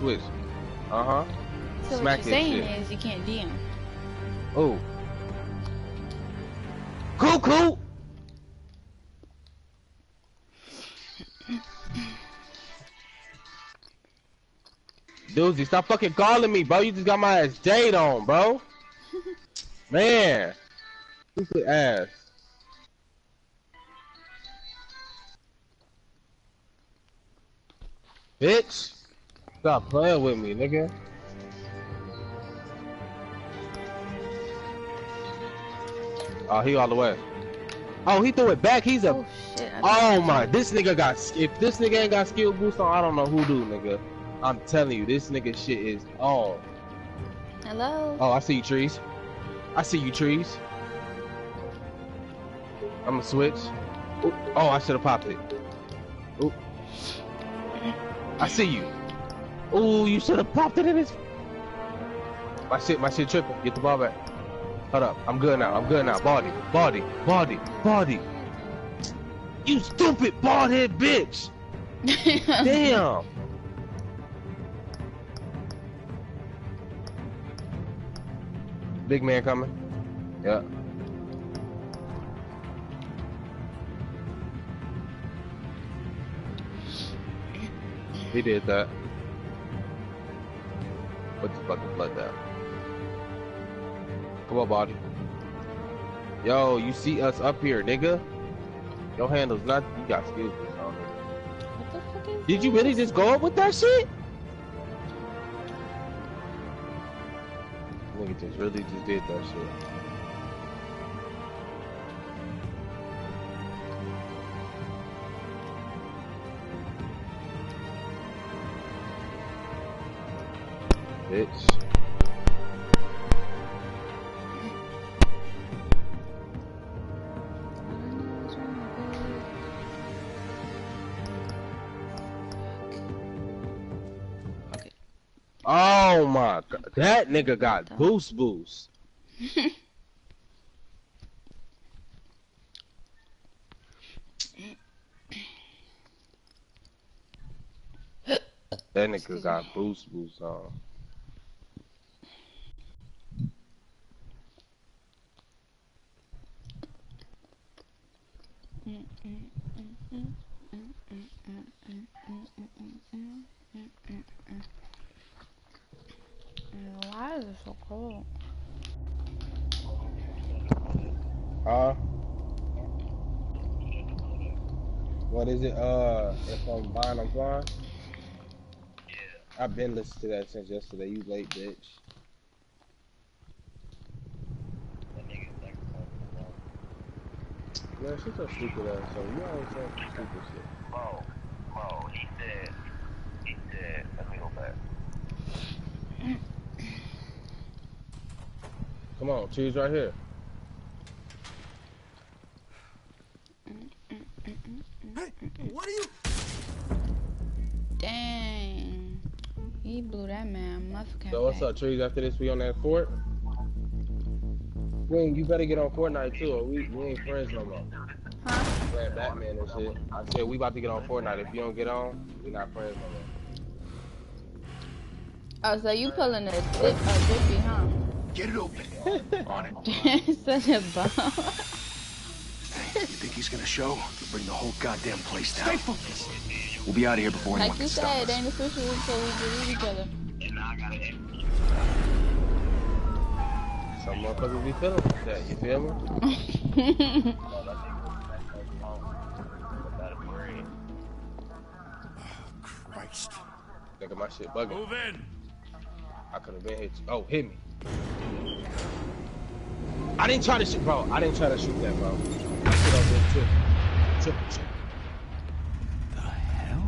switch. Uh-huh. So Smack what you're saying shit. is you can't DM. Oh. Cool. Doozy, stop fucking calling me, bro. You just got my ass Jade on, bro. Man. Stupid ass. Bitch. Stop playing with me, nigga. Oh, he all the way. Oh, he threw it back. He's a. Oh shit. Oh my, this nigga got. If this nigga ain't got skill boost on, I don't know who do, nigga. I'm telling you, this nigga shit is on. Hello? Oh, I see you, trees. I see you, trees. I'm gonna switch. Ooh. Oh, I should have popped it. Ooh. I see you. Ooh, you should have popped it in his. My shit tripping. Get the ball back. Hold up. I'm good now. Body. You stupid bald head bitch. Damn. Big man coming. Yeah. He did that. Put the fucking blood down. Come on, body. Yo, you see us up here, nigga? Your handle's not. You got skills. What the fuck is Did you really just go up with that shit? Nigga just really just did that shit. Bitch. Oh my god, that nigga got boost. That nigga got boost on. Why is it so cold? What is it? If I'm buying, I'm flying? Yeah. I've been listening to that since yesterday. You late, bitch. Man, she's so stupid ass, so you always say stupid shit. Mo, he's dead. Let me go back. Come on, cheese right here. Hey, what are you? Dang. He blew that man. Motherfucking. So what's up, trees? After this, we on that fort? Queen, you better get on Fortnite too, or we ain't friends no more. Huh? Playing Batman and shit. I said we about to get on Fortnite. If you don't get on, we not friends no more. Oh, so you pulling a Zippy, huh? Get it open. On it. Such a bum. Hey, you think he's gonna show? He'll bring the whole goddamn place down. Stay focused. We'll be out of here before anyone Like you can stop said, it us. ain't official until we believe each other. Some motherfuckers be feeling like that, you feel me? Christ. Look at my shit bugging. Move in. I could have been hit you. Oh, hit me. I didn't try to shoot, bro. I didn't try to shoot that, bro. I shit over there, triple. The hell?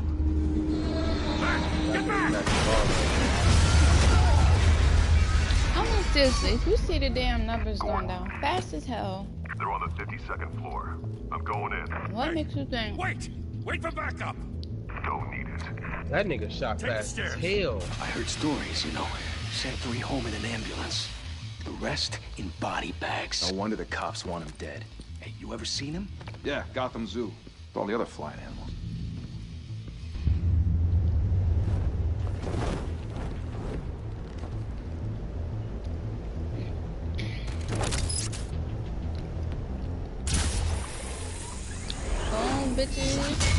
Get back! I mean, seriously, if you see the damn numbers going down fast as hell, They're on the 52nd floor. I'm going in. what makes you think? Wait for backup. Don't need it. That nigga shot Take the fast as stairs. hell. I heard stories, you know. Sent 3 home in an ambulance. The rest in body bags. No wonder the cops want him dead. Hey, you ever seen him? Yeah, Gotham Zoo. With all the other flying animals. bitches.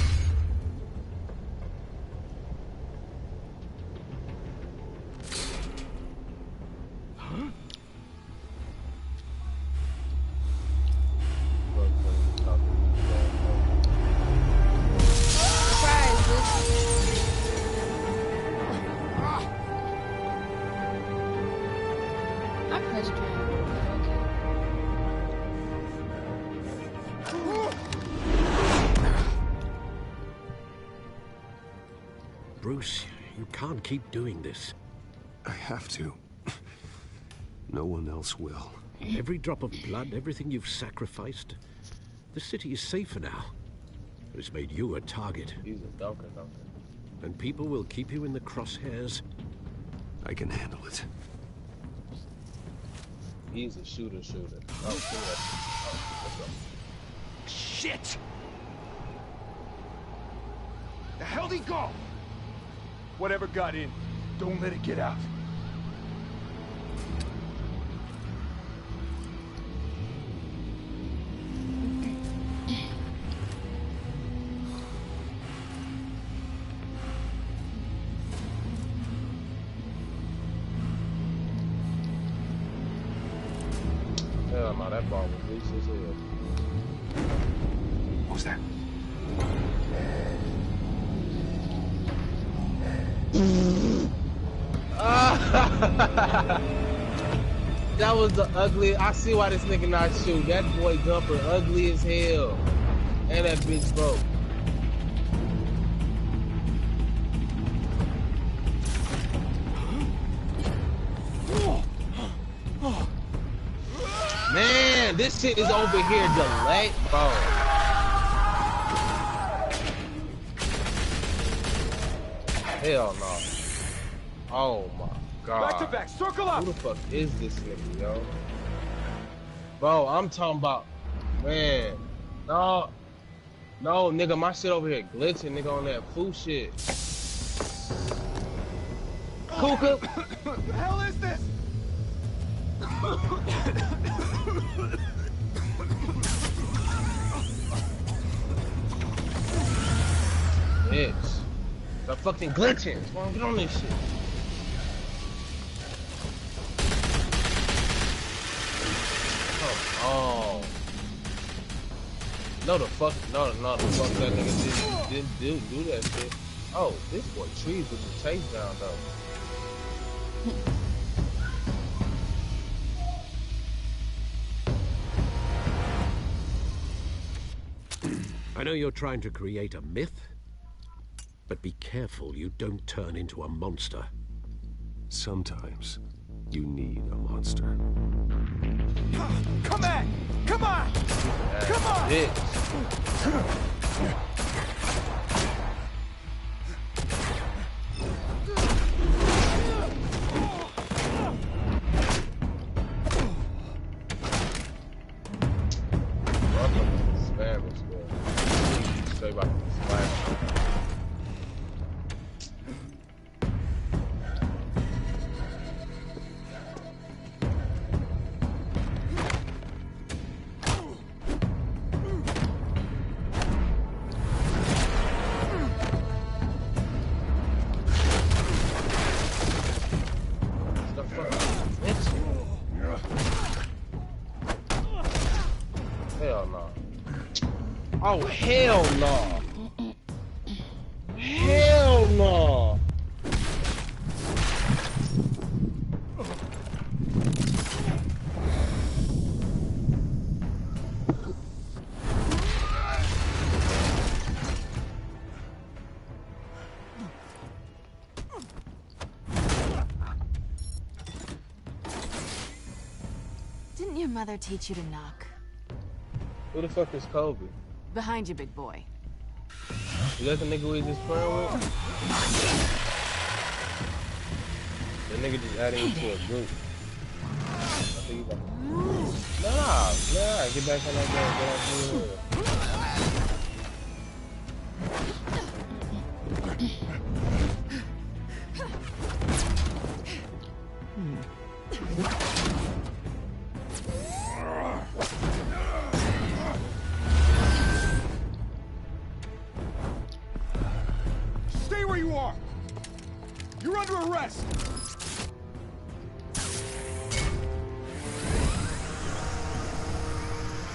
Bruce, you can't keep doing this. I have to. No one else will. Every drop of blood, everything you've sacrificed. The city is safer now. But it's made you a target. He's a dunker. And people will keep you in the crosshairs. I can handle it. He's a shooter. Oh, let's go. Shit! The hell'd he go? Whatever got in, don't let it get out. Hell no, that ball was loose as hell. What was that? That was the ugly. I see why this nigga not shoot. That boy Gumper ugly as hell. And that bitch broke. Man, this shit is over here delayed, bro. Hell no. Oh my god. Back to back, circle up! Who the fuck is this nigga, yo? Bro, I'm talking about, man. No, nigga, my shit over here glitching, nigga, on that food shit. Kuka! What the hell is this? Bitch. Stop fucking glitching. What's wrong? Get on this shit. Oh. No, the fuck that nigga didn't do that shit. Oh, this boy trees with the chase down though. I know you're trying to create a myth, but be careful you don't turn into a monster. Sometimes you need a monster. Come on! Come on! Come on! Bitch. Oh, hell no. Hell no. Didn't your mother teach you to knock? Who the fuck is Kobe? Behind you, big boy. Is that the nigga we just playing with? That nigga just added me to a group. I think he's like, nah, get back on that game, get on the under arrest!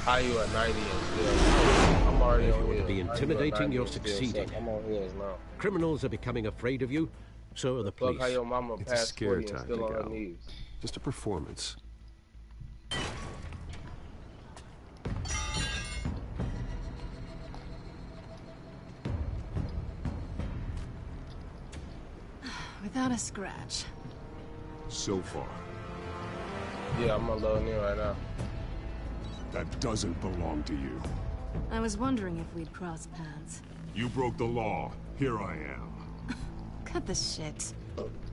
How you at 90 and still? I'm already If on you want to hills. be intimidating, you're succeeding. I'm on hills now. Criminals are becoming afraid of you, so are the Fuck police. how your mama It's a passed scare 40 and tactic, still on her Al. knees. Just a performance. Without a scratch. So far. Yeah, I'm unloading in right now. That doesn't belong to you. I was wondering if we'd cross paths. You broke the law. Here I am. Cut the shit.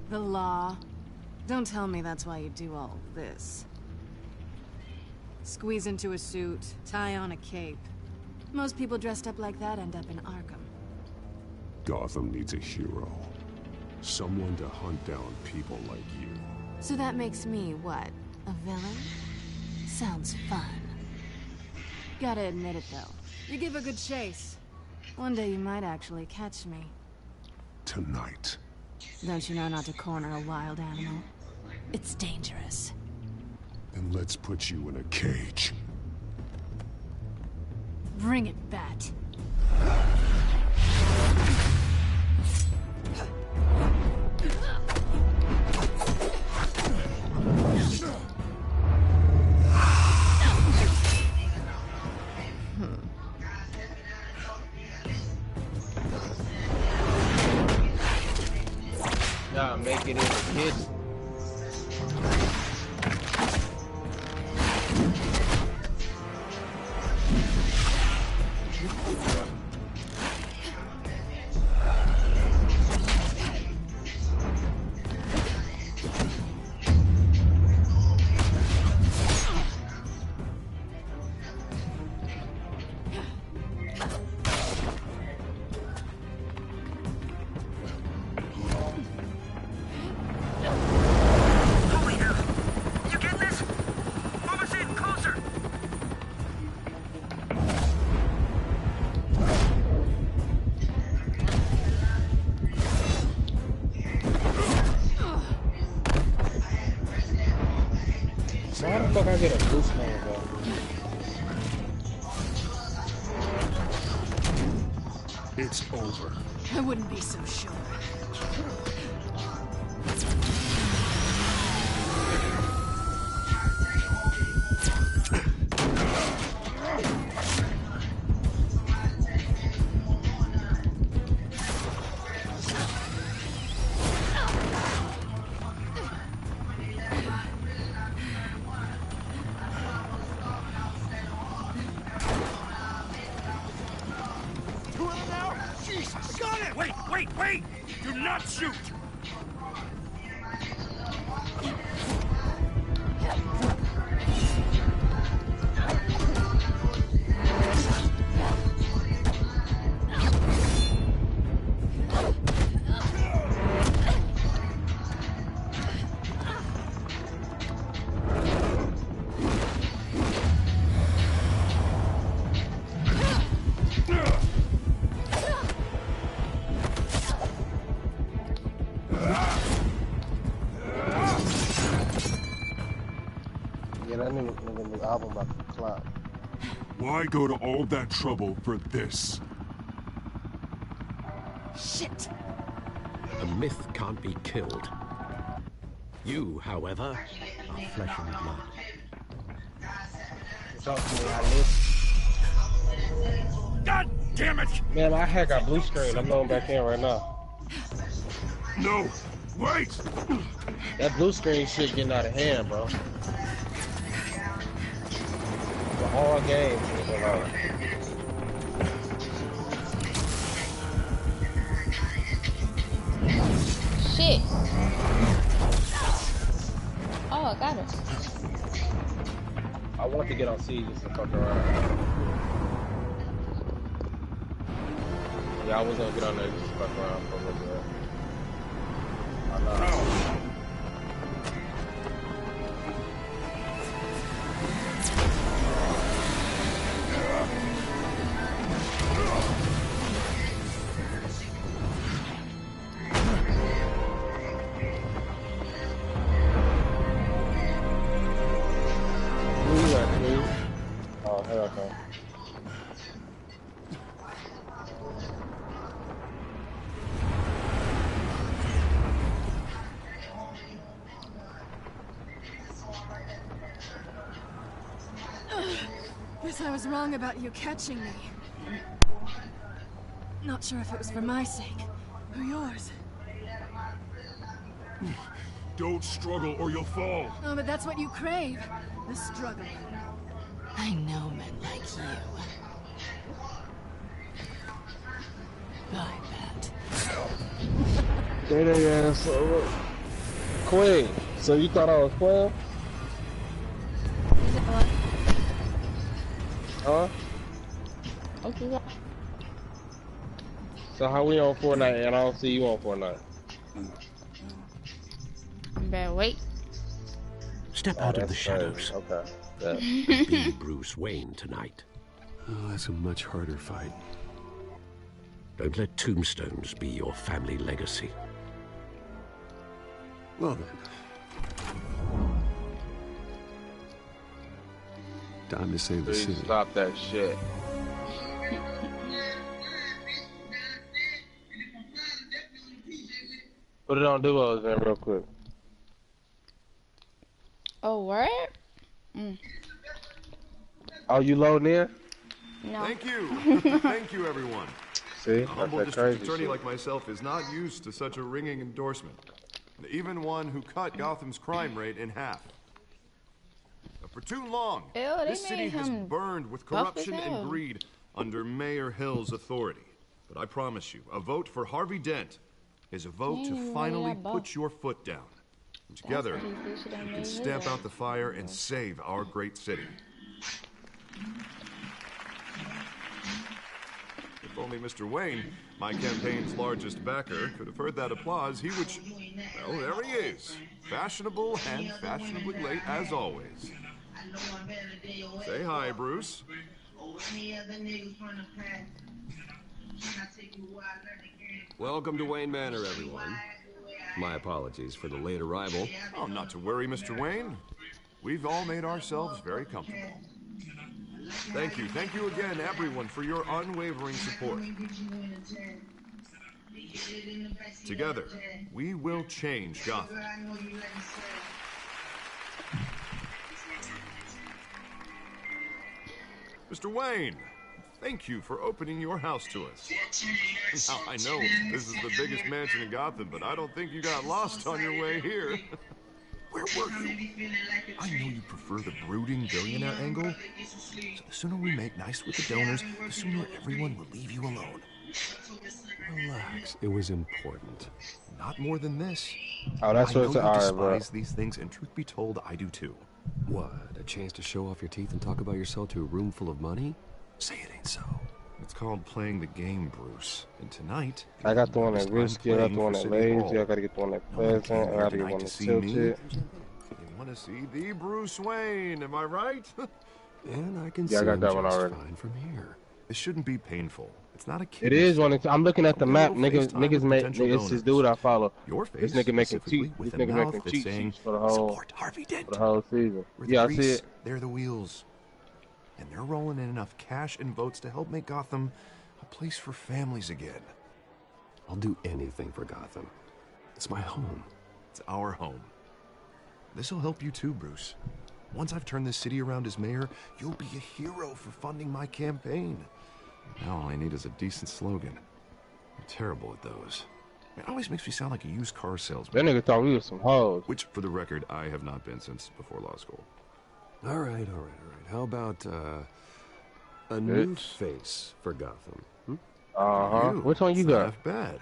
The law. Don't tell me that's why you do all this. Squeeze into a suit, tie on a cape. Most people dressed up like that end up in Arkham. Gotham needs a hero. Someone to hunt down people like you. So that makes me, what, a villain? Sounds fun. Gotta admit it, though. You give a good chase. One day you might actually catch me. Tonight. Don't you know not to corner a wild animal? It's dangerous. Then let's put you in a cage. Bring it, Bat. Nah, make it in the kids. Why the fuck I get a blue screen, bro? It's over. I wouldn't be so sure. Wait! Do not shoot! Yeah, that nigga new album about to clap. Why go to all that trouble for this? Shit! A myth can't be killed. You, however, are flesh and blood. Talk to me, Alice. God damn it! Man, my hair got blue screen. I'm going back in right now. No! Wait! That blue screen shit getting out of hand, bro. For all games, nigga, like. Shit. Oh, I got her. I want to get on Siege just to fuck around. Yeah, I was gonna get on there just to fuck around for a little bit. I know. guess I was wrong about you catching me. Not sure if it was for my sake or yours. Don't struggle or you'll fall. Oh, but that's what you crave. The struggle. I know men like you. I bet. Yeah, so Queen. So you thought I was playing? Huh? Okay. So how we on Fortnite and I don't see you on Fortnite? Better wait. Step out of the shadows. Okay. Yeah. Be Bruce Wayne tonight. Oh, that's a much harder fight. Don't let tombstones be your family legacy. Well then. Time to save the Please city. stop that shit. Put it on duos then real quick. Oh, word? Oh, you loading in? No. Thank you. Thank you, everyone. See? A humble That's that district crazy attorney shit. like myself is not used to such a ringing endorsement. Even one who cut Gotham's crime rate in half. For too long, Ew, they this city made has him burned with buff as corruption hell. and greed under Mayor Hill's authority. But I promise you, a vote for Harvey Dent is a vote He to ain't even finally made that buff. put your foot down. And together, That's what he should have we made can his stamp ass. out the fire and save our great city. If only Mr. Wayne, my campaign's largest backer, could have heard that applause, he would... Well, there he is. Fashionable and fashionably late as always. Say hi, Bruce. Welcome to Wayne Manor, everyone. My apologies for the late arrival. Oh, not to worry, Mr. Wayne. We've all made ourselves very comfortable. Thank you again, everyone, for your unwavering support. Together, we will change Gotham. Mr. Wayne, thank you for opening your house to us. Now, I know this is the biggest mansion in Gotham, but I don't think you got lost on your way here. Where were you? I know you prefer the brooding billionaire angle, so the sooner we make nice with the donors, the sooner everyone will leave you alone. Relax. It was important. Not more than this. Oh, that's I what it's know you alright, bro. despise these things, and truth be told, I do too. What? A chance to show off your teeth and talk about yourself to a room full of money? Say it ain't so. It's called playing the game, Bruce. And tonight, I got the one that risky, I got the one that lazy, I gotta get the one that No one pleasant, came I here gotta get tonight one to that see me. tilted. They want to see the Bruce Wayne, am I right? And I can Yeah, I see got him that one just already. fine from here. This shouldn't be painful. It's not a kid. It is when it's, I'm looking at the Get a map, little niggas FaceTime with make, potential it's this donors. dude I follow. Your This face nigga making specifically cheat, with this a nigga mouth making that's cheat saying, sheets for the whole support Harvey Dent. season. We're the Yeah, I grease, see it. They're the wheels. And they're rolling in enough cash and votes to help make Gotham a place for families again. I'll do anything for Gotham. It's my home. It's our home. This'll help you too, Bruce. Once I've turned this city around as mayor, you'll be a hero for funding my campaign. Now all I need is a decent slogan. I'm terrible at those. It always makes me sound like a used car salesman. That nigga thought we was some hoes. Which, for the record, I have not been since before law school. All right. How about, a new face for Gotham? Uh-huh. Which one you It's not got? half bad.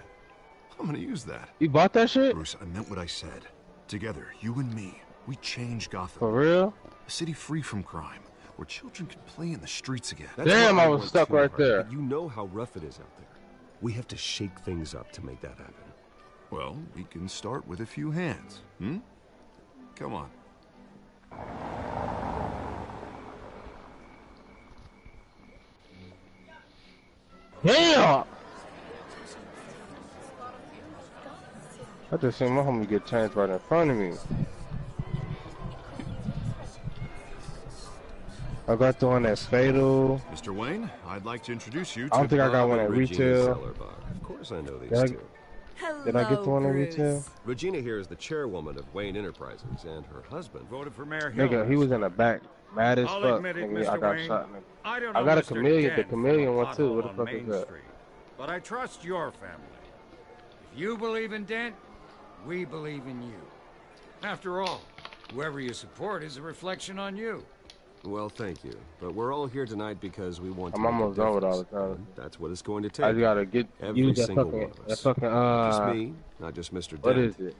I'm gonna use that. You bought that shit? Bruce, I meant what I said. Together, you and me, we change Gotham. For real? A city free from crime, where children can play in the streets again. That's Damn, what I was want stuck too, right Harvey, there. but you know how rough it is out there. We have to shake things up to make that happen. Well, we can start with a few hands, Come on. Damn! I just seen my homie get changed right in front of me. I got the one that's fatal. Mr. Wayne, I'd like to introduce you to I don't think I got Bob one and at Regina retail. Sellerbach. Of course I know these Yeah, two. Hello, Did I get the one in retail? Regina here is the chairwoman of Wayne Enterprises, and her husband Voted for Mayor Hill. Nigga, he was in the back. Mad as I'll fuck. admit it, Nigga, I Mr. got Wayne. shot. Nigga. I don't I know got a Mr. chameleon. The Dent chameleon from a one too. What the pothole fuck on is Main that? Street, but I trust your family. If you believe in Dent, we believe in you. After all, whoever you support is a reflection on you. Well, thank you. But we're all here tonight because we want to I'm make a almost done with all the difference. time. That's what it's going to take. I just gotta get Every use that single fucking one of us. that Not just me, not just Mr. Dent. what is it?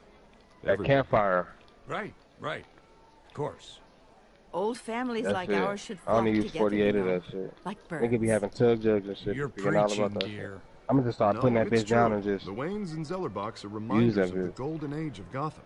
That Everybody. campfire. Right, right. Of course. Old families That's like it. ours should I flock only use together, 48 you of know, that shit. like birds. Nigga be having tug jugs and shit. You're Forgetting all preaching, about that dear. shit. I'm gonna just start putting that it's bitch down and true. just The Waynes and Zellerbox are use reminders that of the bitch. golden age of Gotham.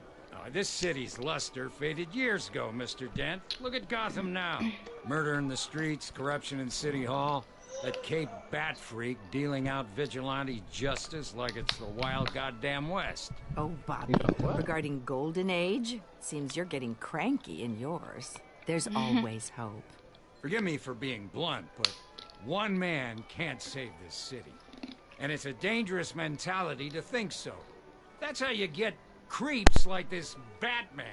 This city's luster faded years ago, Mr. Dent. Look at Gotham now. Murder in the streets, corruption in City Hall, that Cape Bat freak dealing out vigilante justice like it's the wild goddamn West. Oh, Bobby, regarding Golden Age, seems you're getting cranky in yours. There's always hope. Forgive me for being blunt, but one man can't save this city. And it's a dangerous mentality to think so. That's how you get creeps like this Batman.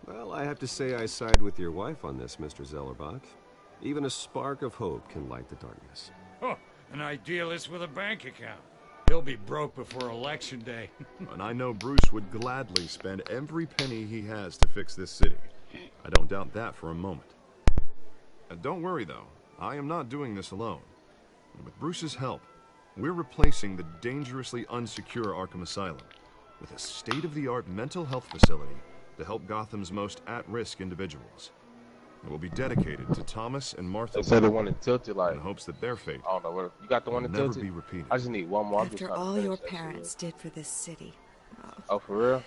Well, I have to say I side with your wife on this, Mr. Zellerbach. Even a spark of hope can light the darkness. Oh, an idealist with a bank account. He'll be broke before Election Day. And I know Bruce would gladly spend every penny he has to fix this city. I don't doubt that for a moment. Don't worry, though. I am not doing this alone. And with Bruce's help, we're replacing the dangerously unsecure Arkham Asylum with a state-of-the-art mental health facility to help Gotham's most at-risk individuals. It will be dedicated to Thomas and Martha They said the Wayne one in Tilted, like, in hopes that their fate I don't know what you got. The one will in never Tilted. be repeated. I just need one more. I'm just After trying to all finish your that shit. parents did for this city. Oh, for real?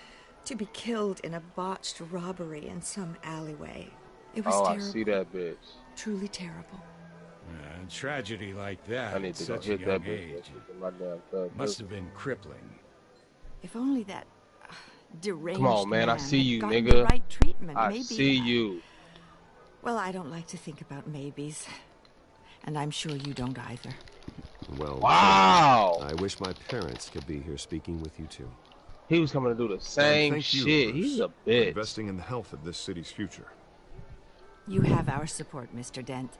To be killed in a botched robbery in some alleyway. It was Oh, terrible. I see that bitch. Truly terrible. A tragedy like that I need at to go such a hit young that bitch. age With my damn thug. must have been crippling. If only that deranged Come on, man. I see had you, gotten nigga. the right treatment, I maybe. see you. Well, I don't like to think about maybes. And I'm sure you don't either. Well, Wow. I wish my parents could be here speaking with you too. He was coming to do the And same thank you, shit. Bruce, He's a for bitch. investing in the health of this city's future. You have our support, Mr. Dent.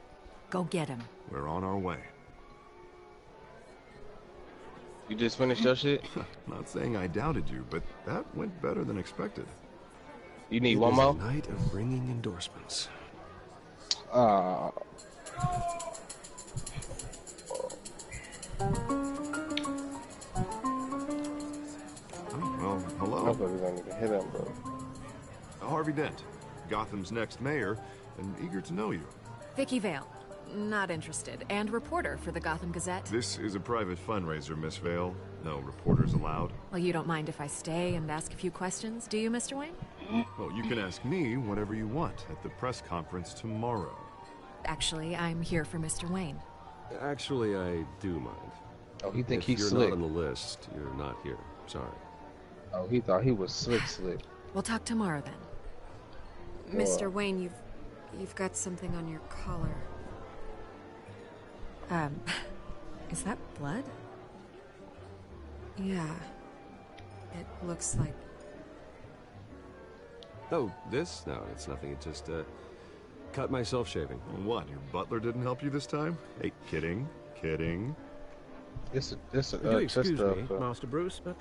Go get him. We're on our way. You just finished your shit? Not saying I doubted you, but that went better than expected. You need It one is more? a night of bringing endorsements. Well, hello. Nobody's gonna even hit him, bro. Harvey Dent, Gotham's next mayor, and eager to know you. Vicky Vale. Not interested. And reporter for the Gotham Gazette. This is a private fundraiser, Miss Vale. No reporters allowed. Well, you don't mind if I stay and ask a few questions, do you, Mr. Wayne? Well, you can ask me whatever you want at the press conference tomorrow. Actually, I'm here for Mr. Wayne. Actually, I do mind. Oh, he think If he's you're slick. not on the list, you're not here. Sorry. Oh, he thought he was slick. We'll talk tomorrow then. Mr. Wayne, you've got something on your collar. Is that blood? Yeah. It looks like... Oh, this? No, it's nothing. It just, cut myself shaving. What, your butler didn't help you this time? Hey, kidding. This Do excuse me, Master Bruce, but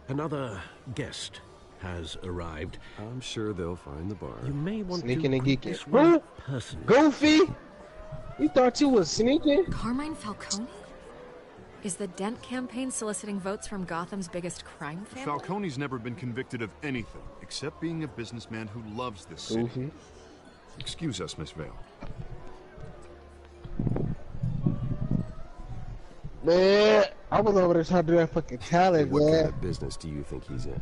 another guest has arrived. I'm sure they'll find the bar. You may want Sneaking to and greet geeking. this one Who? personally. Goofy? You thought you was sneaking? Carmine Falcone? Is the Dent campaign soliciting votes from Gotham's biggest crime family? Falcone's never been convicted of anything except being a businessman who loves this city. Goofy? Excuse us, Miss Vale. Man, I was over there trying to do that fucking talent, What kind man. of business do you think he's in?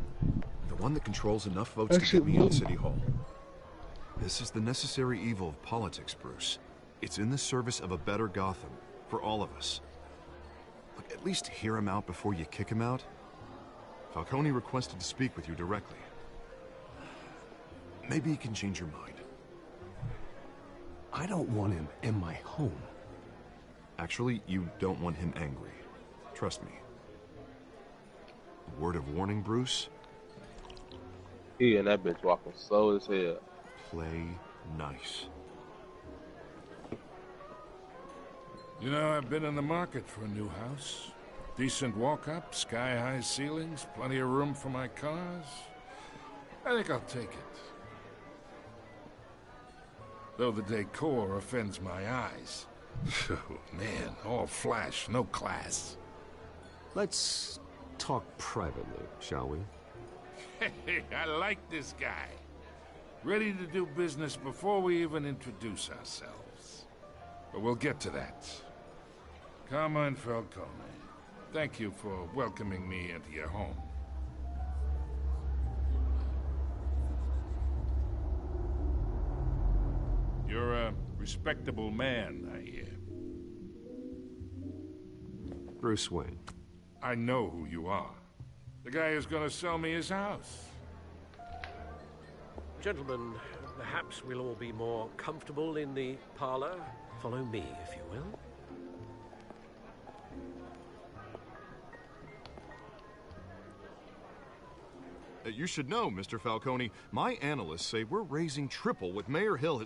The one that controls enough votes to get me in City Hall. This is the necessary evil of politics, Bruce. It's in the service of a better Gotham, for all of us. Look, at least hear him out before you kick him out. Falcone requested to speak with you directly. Maybe he can change your mind. I don't want him in my home. Actually, you don't want him angry. Trust me. Word of warning, Bruce? He and that bitch walking slow as hell. Play nice. You know, I've been in the market for a new house. Decent walk-up, sky-high ceilings, plenty of room for my cars. I think I'll take it. Though the decor offends my eyes. Oh, man, all flash, no class. Let's talk privately, shall we? Hey, I like this guy. Ready to do business before we even introduce ourselves. But we'll get to that. Carmine Falcone, thank you for welcoming me into your home. You're a respectable man, I hear. Bruce Wayne. I know who you are. The guy who's gonna sell me his house. Gentlemen, perhaps we'll all be more comfortable in the parlor. Follow me, if you will. You should know, Mr. Falcone, my analysts say we're raising triple with Mayor Hill.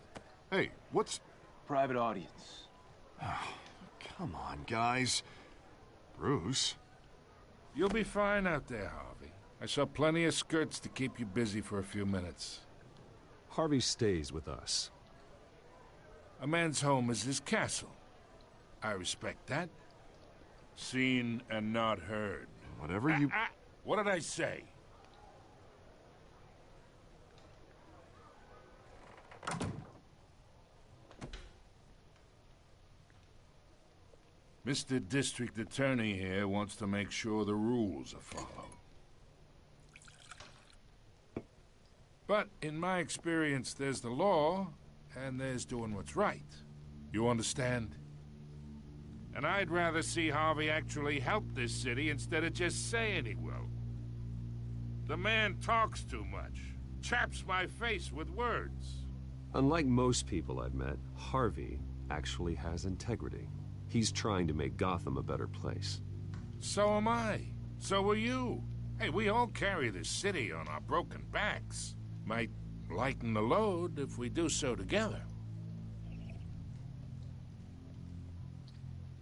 Hey, what's... Private audience. Oh, come on, guys. Bruce? You'll be fine out there, Harvey. I saw plenty of skirts to keep you busy for a few minutes. Harvey stays with us. A man's home is his castle. I respect that. Seen and not heard. Whatever you... What did I say? Mr. District Attorney here wants to make sure the rules are followed. But in my experience, there's the law, and there's doing what's right. You understand? And I'd rather see Harvey actually help this city instead of just saying he will. The man talks too much, chaps my face with words. Unlike most people I've met, Harvey actually has integrity. He's trying to make Gotham a better place. So am I. So are you. Hey, we all carry this city on our broken backs. Might lighten the load if we do so together.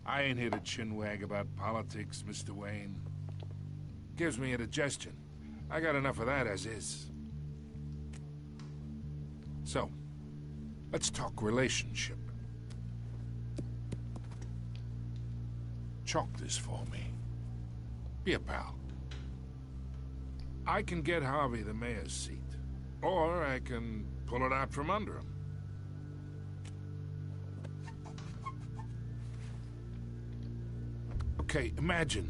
I ain't here to chinwag about politics, Mr. Wayne. Gives me indigestion. I got enough of that as is. So, let's talk relationship. Chalk this for me. Be a pal. I can get Harvey the mayor's seat, or I can pull it out from under him. Okay, imagine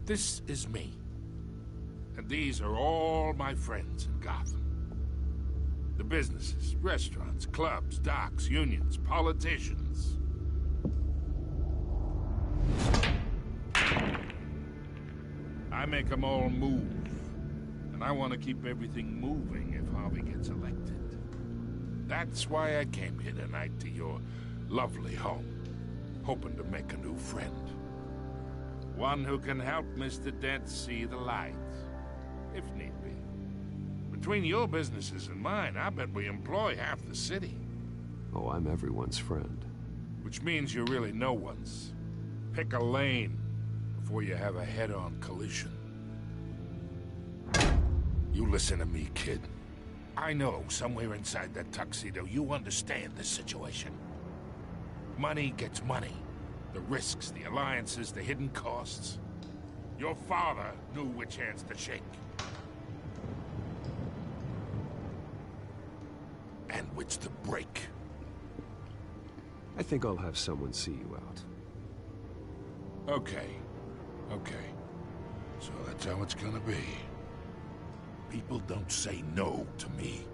this is me, and these are all my friends in Gotham. The businesses, restaurants, clubs, docks, unions, politicians. I make them all move. And I want to keep everything moving if Harvey gets elected. That's why I came here tonight to your lovely home, hoping to make a new friend. One who can help Mr. Dent see the light, if need be. Between your businesses and mine, I bet we employ half the city. Oh, I'm everyone's friend. Which means you're really no one's. Pick a lane before you have a head-on collision. You listen to me, kid. I know somewhere inside that tuxedo you understand this situation. Money gets money. The risks, the alliances, the hidden costs. Your father knew which hands to shake. And which to break. I think I'll have someone see you out. Okay. Okay. So that's how it's gonna be. People don't say no to me.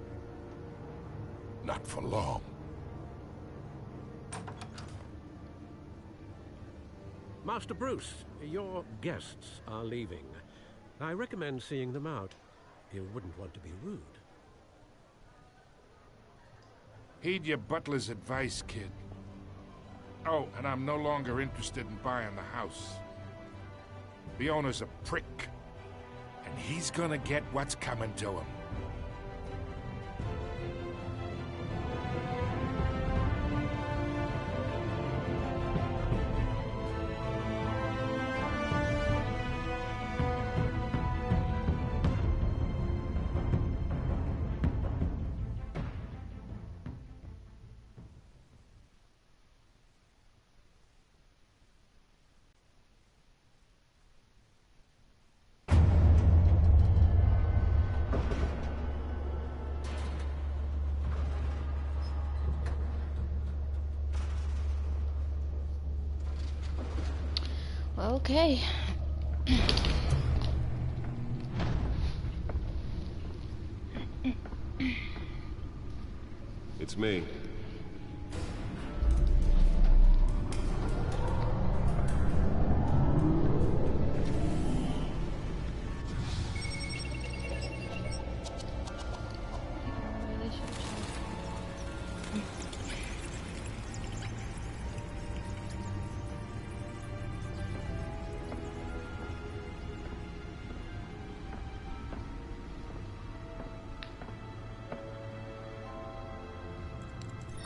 Not for long. Master Bruce, your guests are leaving. I recommend seeing them out. You wouldn't want to be rude. Heed your butler's advice, kid. Oh, and I'm no longer interested in buying the house. The owner's a prick. and he's gonna get what's coming to him. Okay. It's me.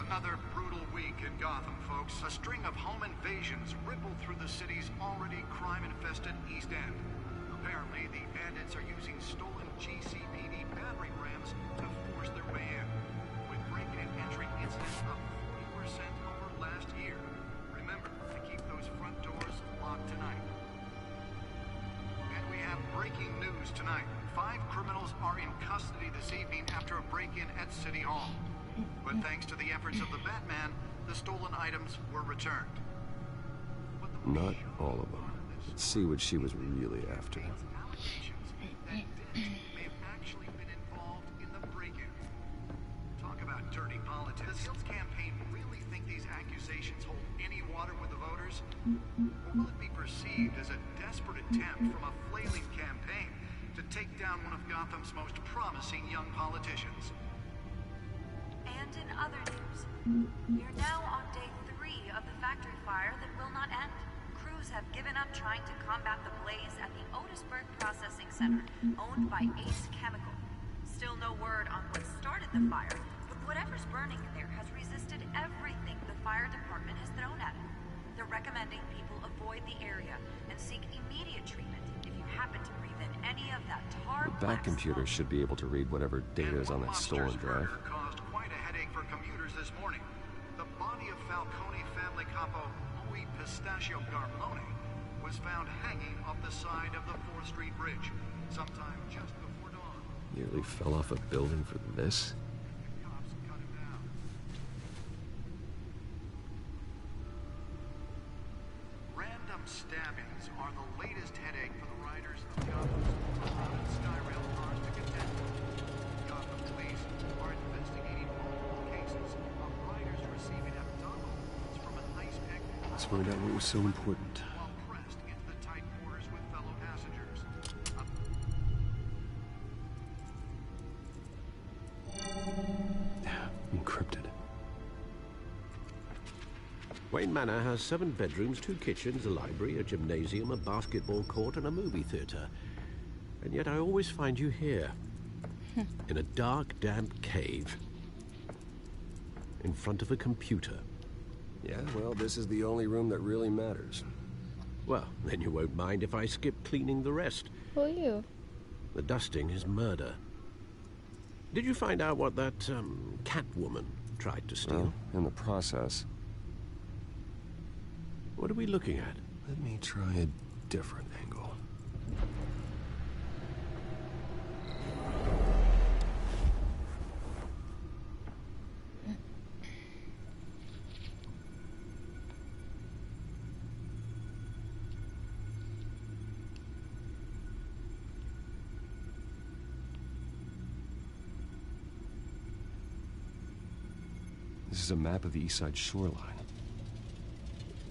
Another brutal week in Gotham, folks. A string of home invasions rippled through the city's already crime-infested East End. Apparently, the bandits are using stolen GCPD battering rams to force their way in, with break-in and entry incidents up 40% over last year. Remember to keep those front doors locked tonight. And we have breaking news tonight. 5 criminals are in custody this evening after a break-in at City Hall. But thanks to the efforts of the Batman, the stolen items were returned. Not all of them. Let's see what she was really after. May have actually been involved in the break-in. Talk about dirty politics. Does Hill's campaign really think these accusations hold any water with the voters? Or will it be perceived as a desperate attempt from a flailing campaign to take down one of Gotham's most promising young politicians? And in other news, you're now on day 3 of the factory fire that will not end. Crews have given up trying to combat the blaze at the Otisburg Processing Center, owned by Ace Chemical. Still no word on what started the fire, but whatever's burning in there has resisted everything the fire department has thrown at it. They're recommending people avoid the area and seek immediate treatment if you happen to breathe in any of that tar The back computer should be able to read whatever data is on that stolen drive. For commuters this morning, the body of Falcone family capo Louis Pistachio Garmone was found hanging off the side of the 4th Street Bridge sometime just before dawn. Nearly fell off a building for this? Random stabbings are the latest headache for the riders of Gotham's Skyrail cars to contend with. Gotham police are investigating multiple cases of riders receiving abdominal wounds from an ice pick. Let's find out what was so important. While pressed into the tight quarters with fellow passengers. Encrypted. Wayne Manor has 7 bedrooms, 2 kitchens, a library, a gymnasium, a basketball court, and a movie theater. And yet I always find you here. In a dark, damp cave. In front of a computer. Yeah, well, this is the only room that really matters. Well, then you won't mind if I skip cleaning the rest. Who are you? The dusting is murder. Did you find out what that, Catwoman tried to steal? Well, in the process. What are we looking at? Let me try a different angle. This is a map of the East Side shoreline.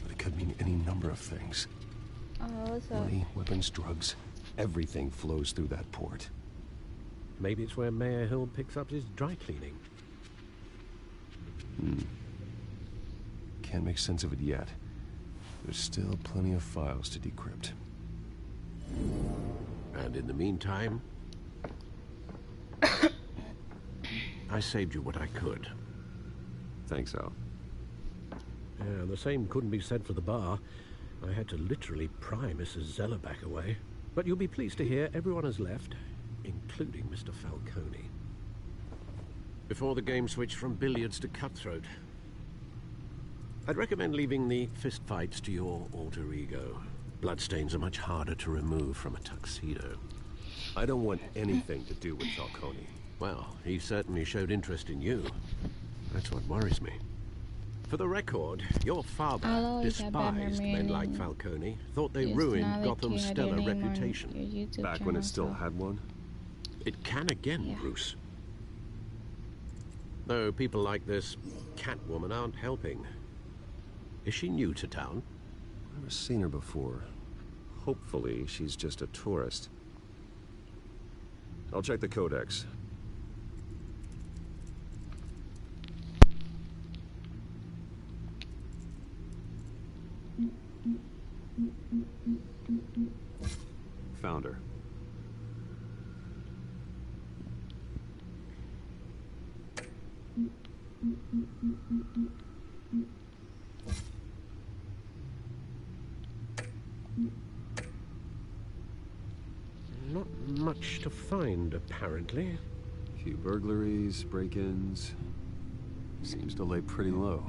But it could mean any number of things. Oh, what's up? Money, weapons, drugs. Everything flows through that port. Maybe it's where Mayor Hill picks up his dry cleaning. Can't make sense of it yet. There's still plenty of files to decrypt. And in the meantime, I saved you what I could. Thanks, Al. Yeah, the same couldn't be said for the bar. I had to literally pry Mrs. Zellerback away. But you'll be pleased to hear everyone has left, including Mr. Falcone. Before the game switched from billiards to cutthroat. I'd recommend leaving the fistfights to your alter ego. Bloodstains are much harder to remove from a tuxedo. I don't want anything to do with Falcone. Well, he certainly showed interest in you. That's what worries me. For the record, your father despised men like Falcone, thought they ruined Gotham's stellar reputation. Back when it still had one? It can again, Bruce. Though people like this Catwoman aren't helping. Is she new to town? Never seen her before. Hopefully, she's just a tourist. I'll check the codex. Found her. Not much to find, apparently. A few burglaries, break-ins. Seems to lay pretty low.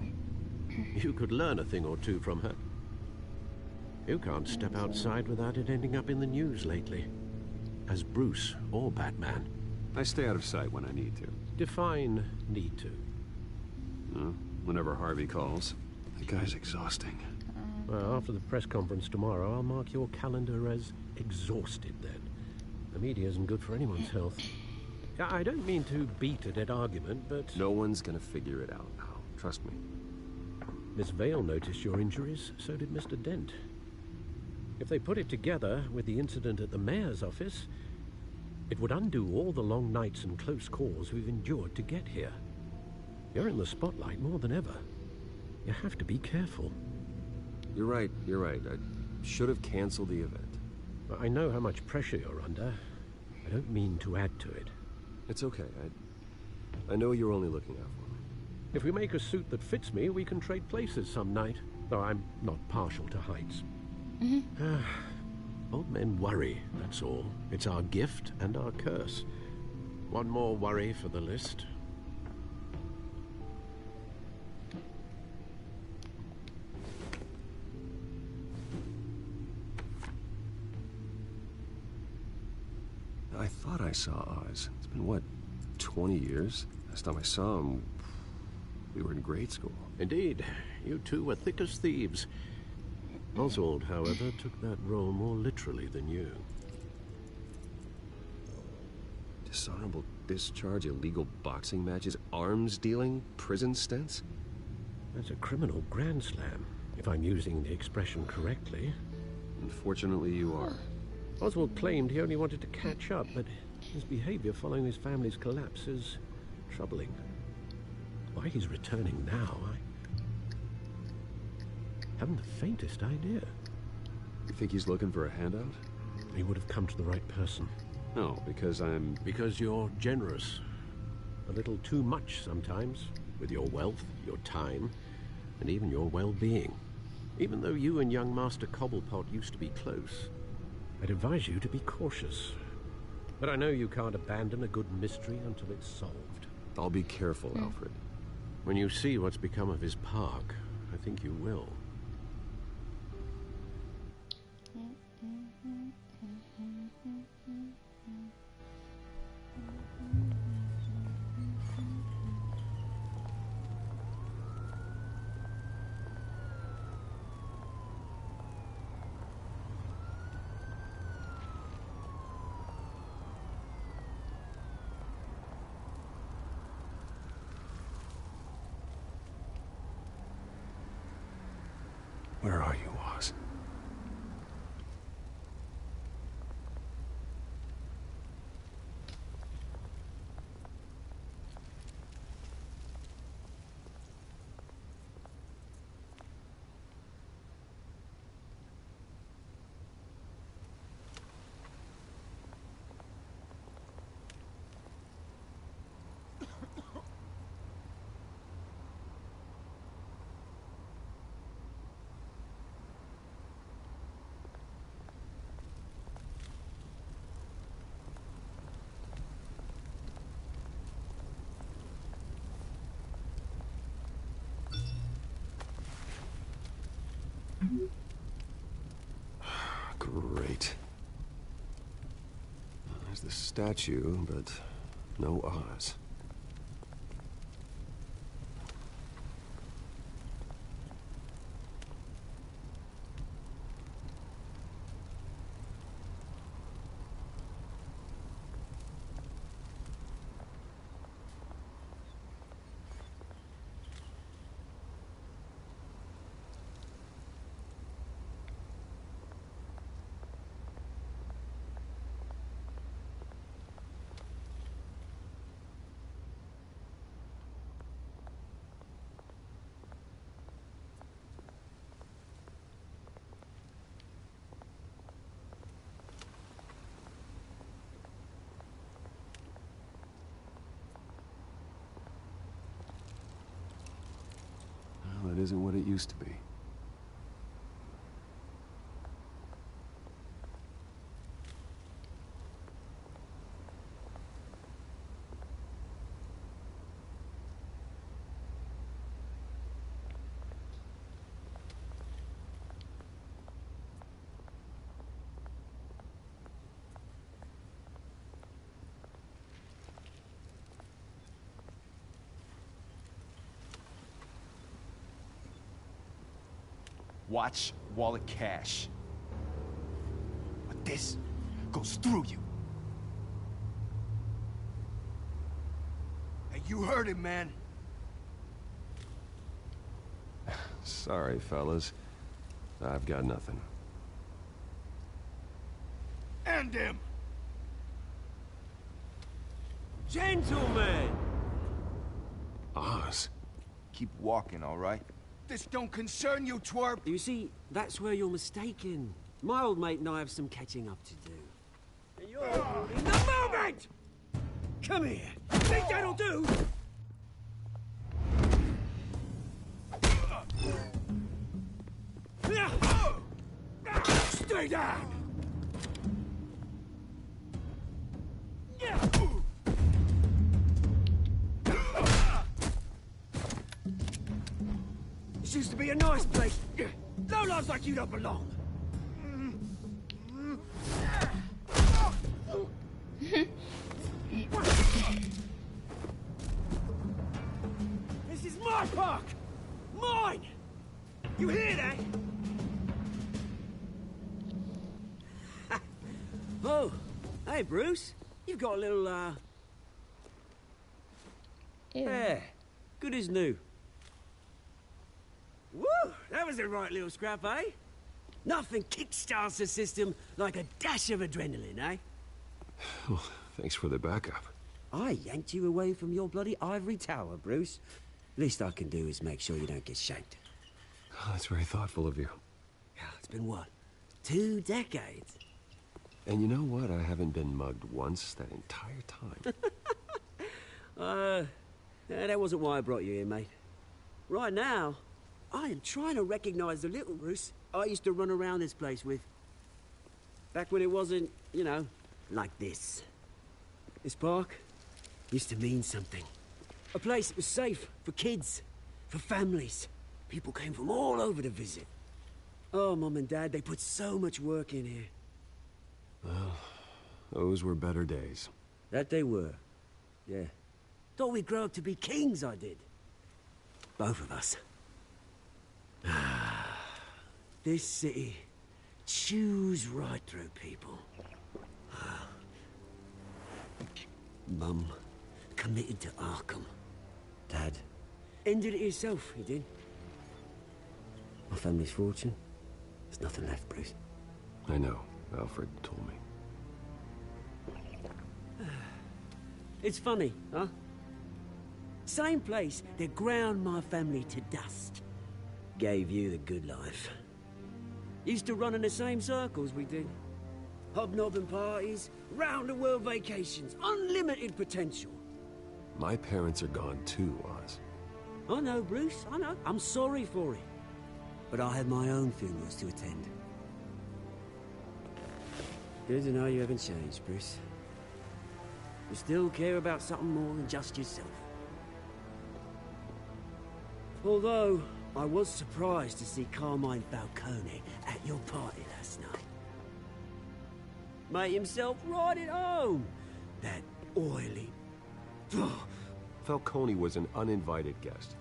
You could learn a thing or two from her. You can't step outside without it ending up in the news lately. As Bruce or Batman. I stay out of sight when I need to. Define need to. Whenever Harvey calls. The guy's exhausting. Well, after the press conference tomorrow, I'll mark your calendar as exhausted then. The media isn't good for anyone's health. I don't mean to beat a dead argument, but... No one's gonna figure it out now. Trust me. Miss Vale noticed your injuries, so did Mr. Dent. If they put it together with the incident at the mayor's office, it would undo all the long nights and close calls we've endured to get here. You're in the spotlight more than ever. You have to be careful. You're right. I should have canceled the event. I know how much pressure you're under. I don't mean to add to it. It's okay. I know you're only looking out for me. If we make a suit that fits me, we can trade places some night. Though I'm not partial to heights. Old men worry, that's all. It's our gift and our curse. One more worry for the list. I thought I saw Oz. It's been, what, 20 years? Last time I saw him, we were in grade school. Indeed. You two were thick as thieves. Oswald, however, took that role more literally than you. Dishonorable discharge, illegal boxing matches, arms dealing, prison stints? That's a criminal grand slam, if I'm using the expression correctly. Unfortunately, you are. Oswald claimed he only wanted to catch up, but his behavior following his family's collapse is troubling. Why he's returning now, I haven't the faintest idea. You think he's looking for a handout? He would have come to the right person. No, because I'm... Because you're generous. A little too much sometimes, with your wealth, your time, and even your well-being. Even though you and young Master Cobblepot used to be close, I'd advise you to be cautious. But I know you can't abandon a good mystery until it's solved. I'll be careful, Alfred. When you see what's become of his park, I think you will. Where are you, Oz? Great. There's the statue, but no Oz. Well, it isn't what it used to be. Watch wallet cash. But this goes through you. Hey, you heard it, man. Sorry, fellas. I've got nothing. End him! Gentlemen! Oz. Keep walking, all right? This don't concern you, twerp! You see, that's where you're mistaken. My old mate and I have some catching up to do. And you're in the moment! Come here! Think that'll do? Stay down! This used to be a nice place. No lives like you don't belong. This is my park! Mine! You hear that? Oh, hey Bruce. You've got a little, Yeah, good as new. Woo! That was a right little scrap, eh? Nothing kickstarts the system like a dash of adrenaline, eh? Well, thanks for the backup. I yanked you away from your bloody ivory tower, Bruce. Least I can do is make sure you don't get shanked. Oh, that's very thoughtful of you. Yeah, it's been what? 2 decades? And you know what? I haven't been mugged once that entire time. That wasn't why I brought you here, mate. Right now, I am trying to recognize the little Bruce I used to run around this place with. Back when it wasn't, you know, like this. This park used to mean something. A place that was safe for kids, for families. People came from all over to visit. Oh, Mum and Dad, they put so much work in here. Well, those were better days. That they were. Yeah. Thought we'd grow up to be kings, I did. Both of us. This city chews right through people. Mum committed to Arkham. Dad ended it himself, he did. My family's fortune, there's nothing left, Bruce. I know. Alfred told me. It's funny, huh? Same place that ground my family to dust. Gave you the good life. Used to run in the same circles we did. Hobnobbing parties, round-the-world vacations, unlimited potential. My parents are gone too, Oz. I know, Bruce, I know. I'm sorry for it. But I had my own funerals to attend. Good to know you haven't changed, Bruce. You still care about something more than just yourself. Although, I was surprised to see Carmine Falcone at your party last night. Made himself right at home. That oily... Falcone was an uninvited guest.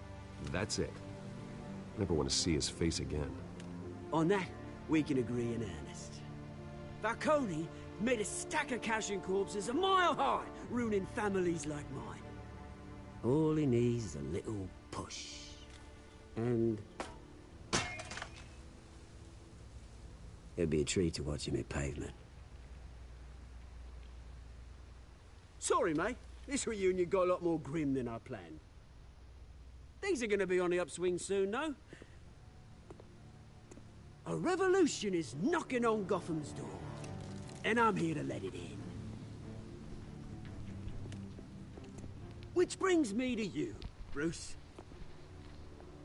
That's it. Never want to see his face again. On that, we can agree in earnest. Falcone made a stack of cashing corpses a mile high, ruining families like mine. All he needs is a little push. And... it'd be a treat to watch him hit pavement. Sorry, mate. This reunion got a lot more grim than I planned. Things are gonna be on the upswing soon, though. A revolution is knocking on Gotham's door. And I'm here to let it in. Which brings me to you, Bruce.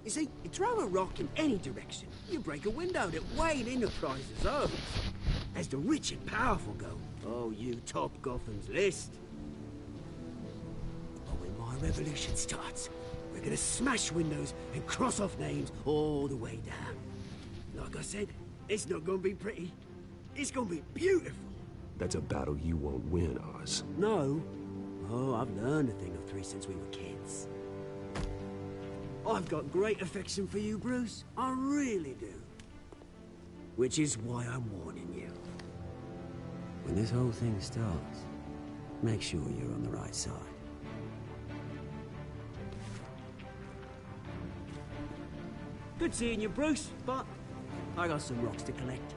You see, you throw a rock in any direction, you break a window that Wayne Enterprises owns. As the rich and powerful go, oh, you top Gotham's list. But when my revolution starts, we're gonna smash windows and cross off names all the way down. Like I said, it's not gonna be pretty. It's gonna be beautiful. That's a battle you won't win, Oz. No. Oh, I've learned a thing or three since we were kids. I've got great affection for you, Bruce. I really do. Which is why I'm warning you. When this whole thing starts, make sure you're on the right side. Good seeing you, Bruce, but I got some rocks to collect.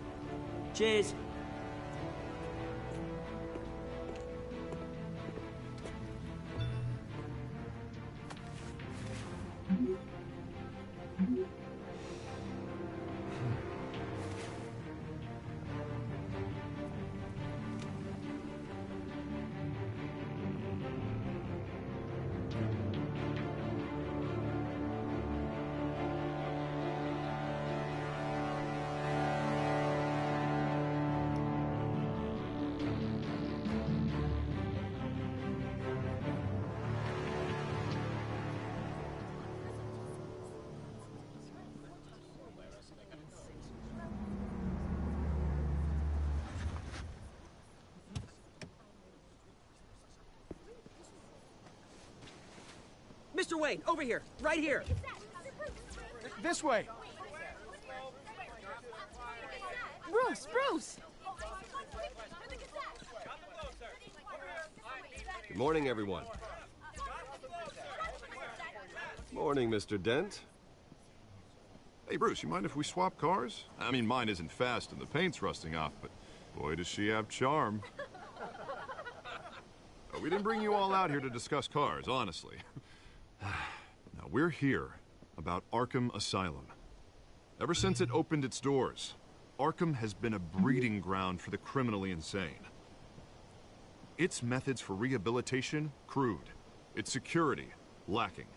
Cheers. Mr. Wayne, over here. Right here. This way. Bruce! Good morning, everyone. Morning, Mr. Dent. Hey, Bruce, you mind if we swap cars? I mean, mine isn't fast and the paint's rusting off, but boy, does she have charm. We didn't bring you all out here to discuss cars, honestly. Now, we're here about Arkham Asylum. Ever since it opened its doors, Arkham has been a breeding ground for the criminally insane. Its methods for rehabilitation, crude. Its security, lacking.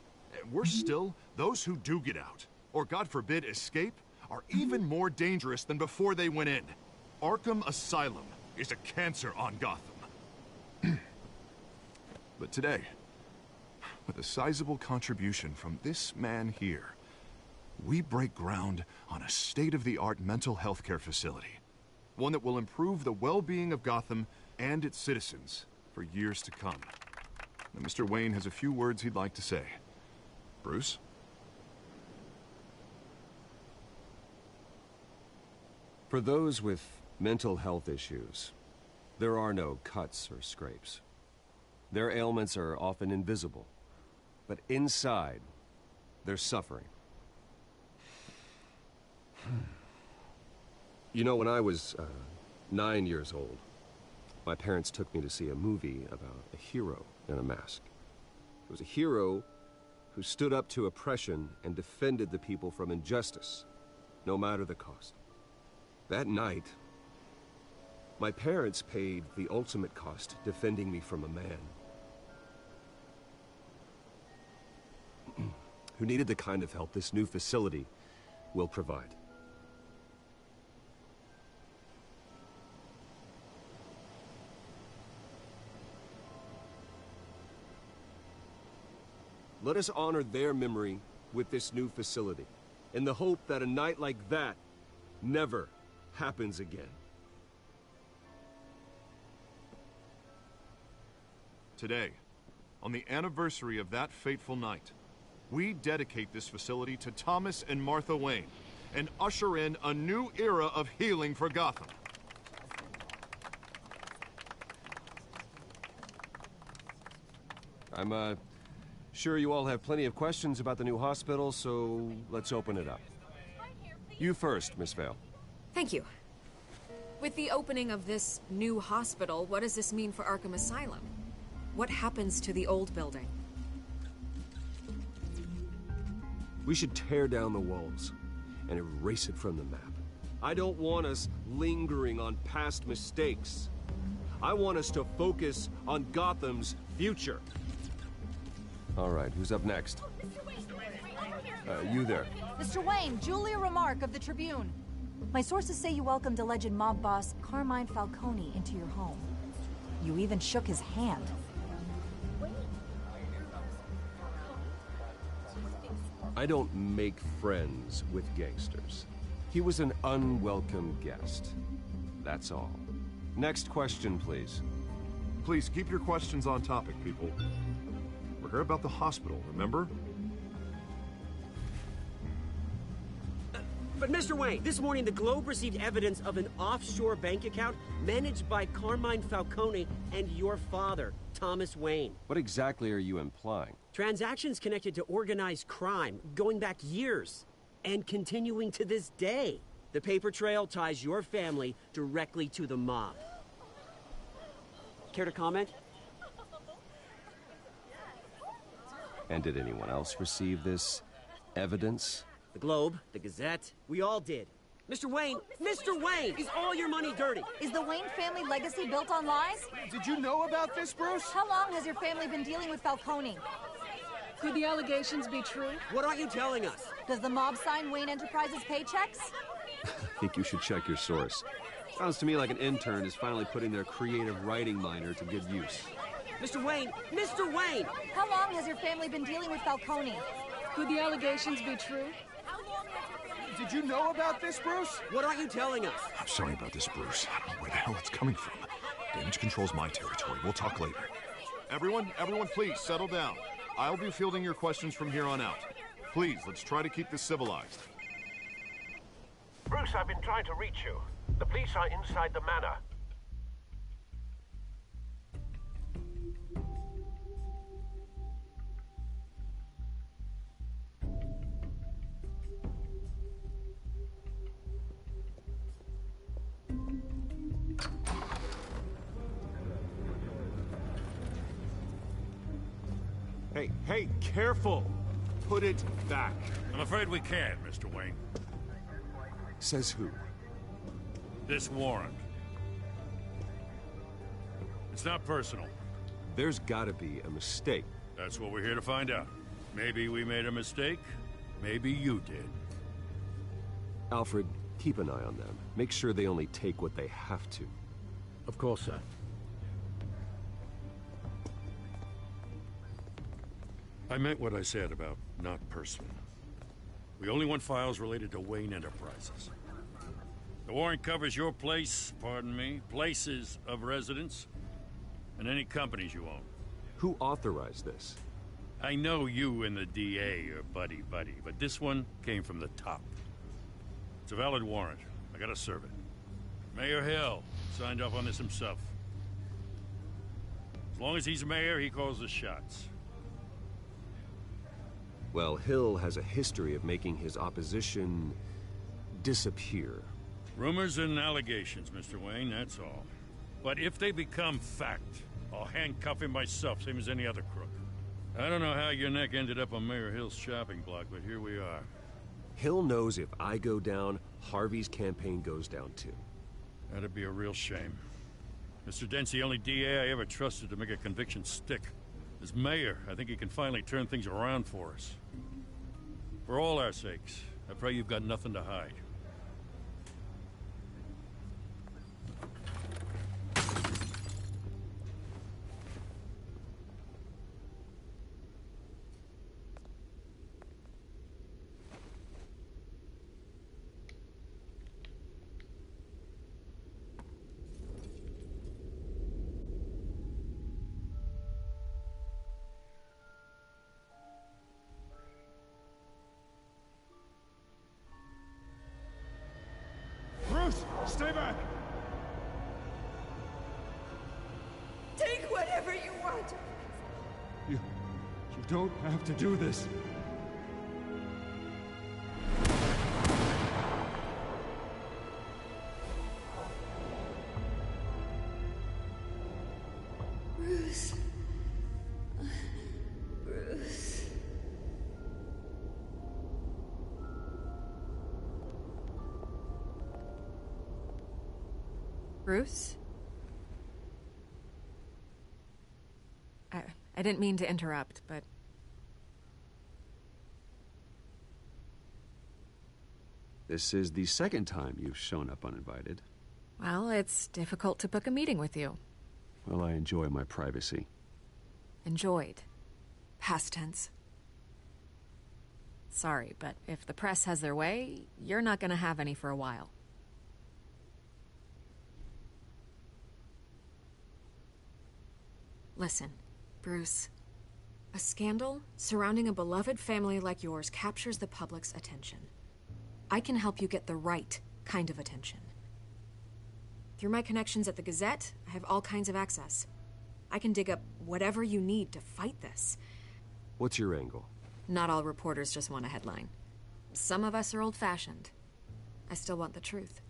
And worse still, those who do get out, or God forbid, escape, are even more dangerous than before they went in. Arkham Asylum is a cancer on Gotham. But today, with a sizable contribution from this man here, we break ground on a state-of-the-art mental health care facility. One that will improve the well-being of Gotham and its citizens for years to come. Now, Mr. Wayne has a few words he'd like to say. Bruce? For those with mental health issues, there are no cuts or scrapes. Their ailments are often invisible, but inside, they're suffering. You know, when I was 9 years old, my parents took me to see a movie about a hero in a mask. It was a hero who stood up to oppression and defended the people from injustice, no matter the cost. That night, my parents paid the ultimate cost defending me from a man who needed the kind of help this new facility will provide. Let us honor their memory with this new facility in the hope that a night like that never happens again. Today, on the anniversary of that fateful night, we dedicate this facility to Thomas and Martha Wayne and usher in a new era of healing for Gotham. I'm sure you all have plenty of questions about the new hospital, so let's open it up. You first, Miss Vale. Thank you. With the opening of this new hospital, what does this mean for Arkham Asylum? What happens to the old building? We should tear down the walls and erase it from the map. I don't want us lingering on past mistakes. I want us to focus on Gotham's future. All right, who's up next? You there. Mr. Wayne, Julia Remark of the Tribune. My sources say you welcomed alleged mob boss Carmine Falcone into your home. You even shook his hand. I don't make friends with gangsters. He was an unwelcome guest. That's all. Next question, please. Please keep your questions on topic, people. We're here about the hospital, remember? But Mr. Wayne, this morning the Globe received evidence of an offshore bank account managed by Carmine Falcone and your father, Thomas Wayne. What exactly are you implying? Transactions connected to organized crime, going back years, and continuing to this day. The paper trail ties your family directly to the mob. Care to comment? And did anyone else receive this evidence? The Globe, the Gazette, we all did. Mr. Wayne, is all your money dirty? Is the Wayne family legacy built on lies? Did you know about this, Bruce? How long has your family been dealing with Falcone? Could the allegations be true? What aren't you telling us? Does the mob sign Wayne Enterprises paychecks? I think you should check your source. Sounds to me like an intern is finally putting their creative writing minor to good use. Mr. Wayne! How long has your family been dealing with Falcone? Could the allegations be true? Did you know about this, Bruce? What aren't you telling us? I'm sorry about this, Bruce. I don't know where the hell it's coming from. Damage control's my territory. We'll talk later. Everyone, please, settle down. I'll be fielding your questions from here on out. Please, let's try to keep this civilized. Bruce, I've been trying to reach you. The police are inside the manor. Hey, careful! Put it back. I'm afraid we can't, Mr. Wayne. Says who? This warrant. It's not personal. There's gotta be a mistake. That's what we're here to find out. Maybe we made a mistake. Maybe you did. Alfred, keep an eye on them. Make sure they only take what they have to. Of course, sir. I meant what I said about not personal. We only want files related to Wayne Enterprises. The warrant covers your place, pardon me, places of residence, and any companies you own. Who authorized this? I know you and the DA are buddy-buddy, but this one came from the top. It's a valid warrant. I gotta serve it. Mayor Hill signed off on this himself. As long as he's mayor, he calls the shots. Well, Hill has a history of making his opposition disappear. Rumors and allegations, Mr. Wayne, that's all. But if they become fact, I'll handcuff him myself, same as any other crook. I don't know how your neck ended up on Mayor Hill's shopping block, but here we are. Hill knows if I go down, Harvey's campaign goes down too. That'd be a real shame. Mr. Dent's the only DA I ever trusted to make a conviction stick. As mayor, I think he can finally turn things around for us. For all our sakes, I pray you've got nothing to hide. You don't have to do this. Bruce. Bruce. Bruce? I didn't mean to interrupt, but... This is the second time you've shown up uninvited. Well, it's difficult to book a meeting with you. Well, I enjoy my privacy. Enjoyed. Past tense. Sorry, but if the press has their way, you're not gonna have any for a while. Listen, Bruce. A scandal surrounding a beloved family like yours captures the public's attention. I can help you get the right kind of attention. Through my connections at the Gazette, I have all kinds of access. I can dig up whatever you need to fight this. What's your angle? Not all reporters just want a headline. Some of us are old-fashioned. I still want the truth.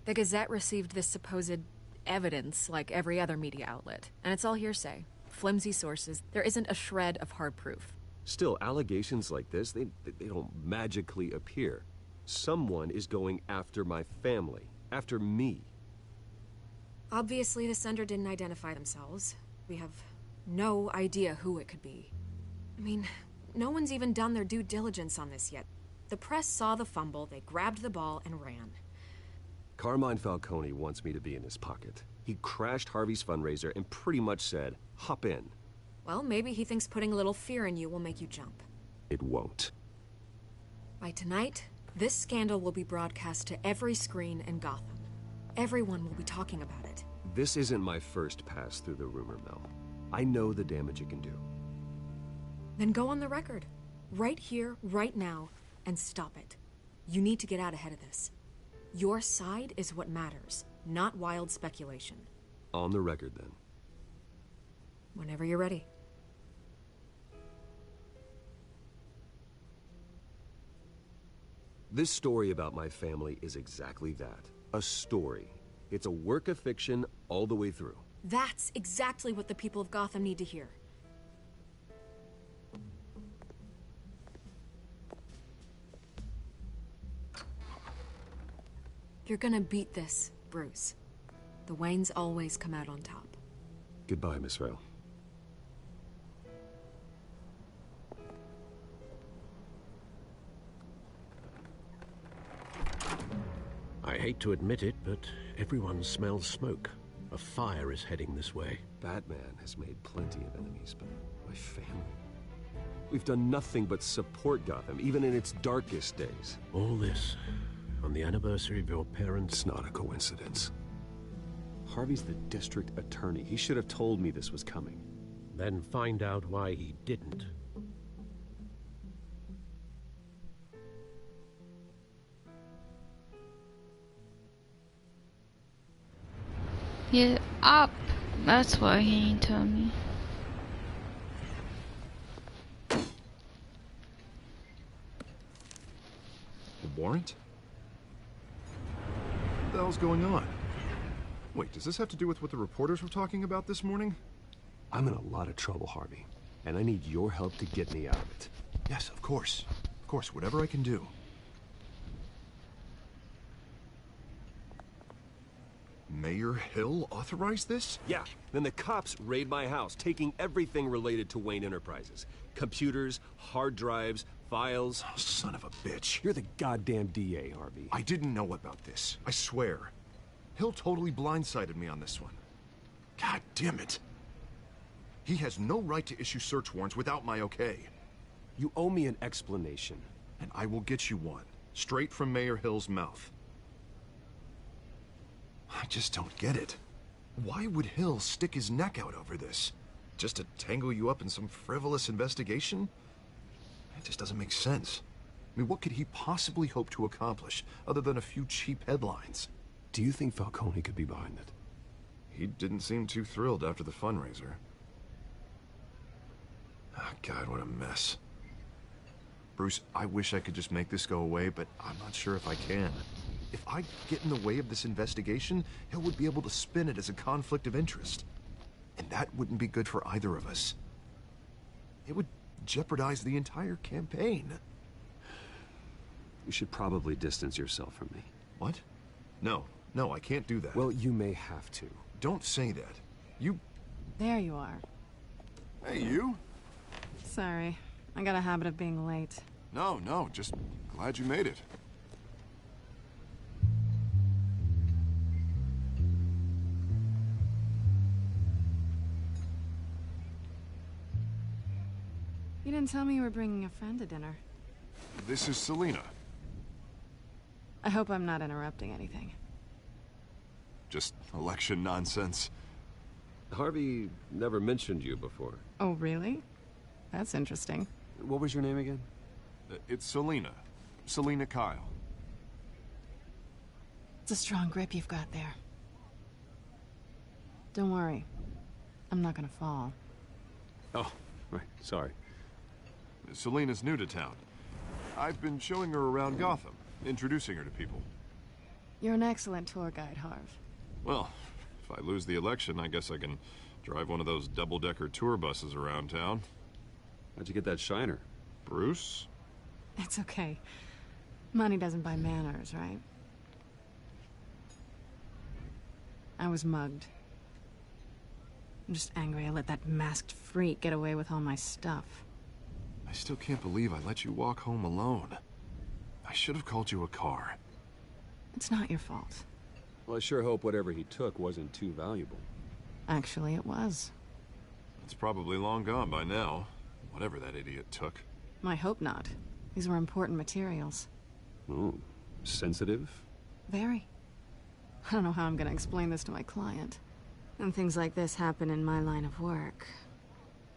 The Gazette received this supposed evidence like every other media outlet, and it's all hearsay. Flimsy sources. There isn't a shred of hard proof. Still, allegations like this, they don't magically appear. Someone is going after my family, after me. Obviously, the sender didn't identify themselves. We have no idea who it could be. I mean, no one's even done their due diligence on this yet. The press saw the fumble, they grabbed the ball and ran. Carmine Falcone wants me to be in his pocket. He crashed Harvey's fundraiser and pretty much said, hop in. Well, maybe he thinks putting a little fear in you will make you jump. It won't. By tonight, this scandal will be broadcast to every screen in Gotham. Everyone will be talking about it. This isn't my first pass through the rumor mill. I know the damage it can do. Then go on the record. Right here, right now, and stop it. You need to get out ahead of this. Your side is what matters, not wild speculation. On the record, then. Whenever you're ready. This story about my family is exactly that. A story. It's a work of fiction all the way through. That's exactly what the people of Gotham need to hear. You're gonna beat this, Bruce. The Waynes always come out on top. Goodbye, Miss Vale. I hate to admit it, but everyone smells smoke. A fire is heading this way. Batman has made plenty of enemies, but my family? We've done nothing but support Gotham, even in its darkest days. All this on the anniversary of your parents'... It's not a coincidence. Harvey's the district attorney. He should have told me this was coming. Then find out why he didn't. Get up. That's why he ain't tell me. The warrant? What the hell's going on? Wait, does this have to do with what the reporters were talking about this morning? I'm in a lot of trouble, Harvey, and I need your help to get me out of it. Yes, of course. Of course, whatever I can do. Mayor Hill authorized this? Yeah, then the cops raid my house, taking everything related to Wayne Enterprises. Computers, hard drives, files. Oh, son of a bitch. You're the goddamn DA, Harvey. I didn't know about this. I swear. Hill totally blindsided me on this one. God damn it. He has no right to issue search warrants without my okay. You owe me an explanation. And I will get you one. Straight from Mayor Hill's mouth. I just don't get it. Why would Hill stick his neck out over this? Just to tangle you up in some frivolous investigation? It just doesn't make sense. I mean, what could he possibly hope to accomplish other than a few cheap headlines? Do you think Falcone could be behind it? He didn't seem too thrilled after the fundraiser. Oh, God, what a mess. Bruce, I wish I could just make this go away, but I'm not sure if I can. If I get in the way of this investigation, Hill would be able to spin it as a conflict of interest. And that wouldn't be good for either of us. It would jeopardize the entire campaign. You should probably distance yourself from me. What? No, I can't do that. Well, you may have to. Don't say that. You... There you are. Hey, you? Sorry. I got a habit of being late. No, just glad you made it. You didn't tell me you were bringing a friend to dinner. This is Selina. I hope I'm not interrupting anything. Just election nonsense. Harvey never mentioned you before. Oh, really? That's interesting. What was your name again? It's Selina. Selina Kyle. It's a strong grip you've got there. Don't worry. I'm not gonna fall. Oh, right. Sorry. Selina's new to town. I've been showing her around Gotham, introducing her to people. You're an excellent tour guide, Harv. Well, if I lose the election, I guess I can drive one of those double-decker tour buses around town. How'd you get that shiner? Bruce? It's okay. Money doesn't buy manners, right? I was mugged. I'm just angry I let that masked freak get away with all my stuff. I still can't believe I let you walk home alone. I should have called you a car. It's not your fault. Well, I sure hope whatever he took wasn't too valuable. Actually, it was. It's probably long gone by now, whatever that idiot took. I hope not. These were important materials. Ooh, sensitive? Very. I don't know how I'm gonna explain this to my client. When things like this happen in my line of work,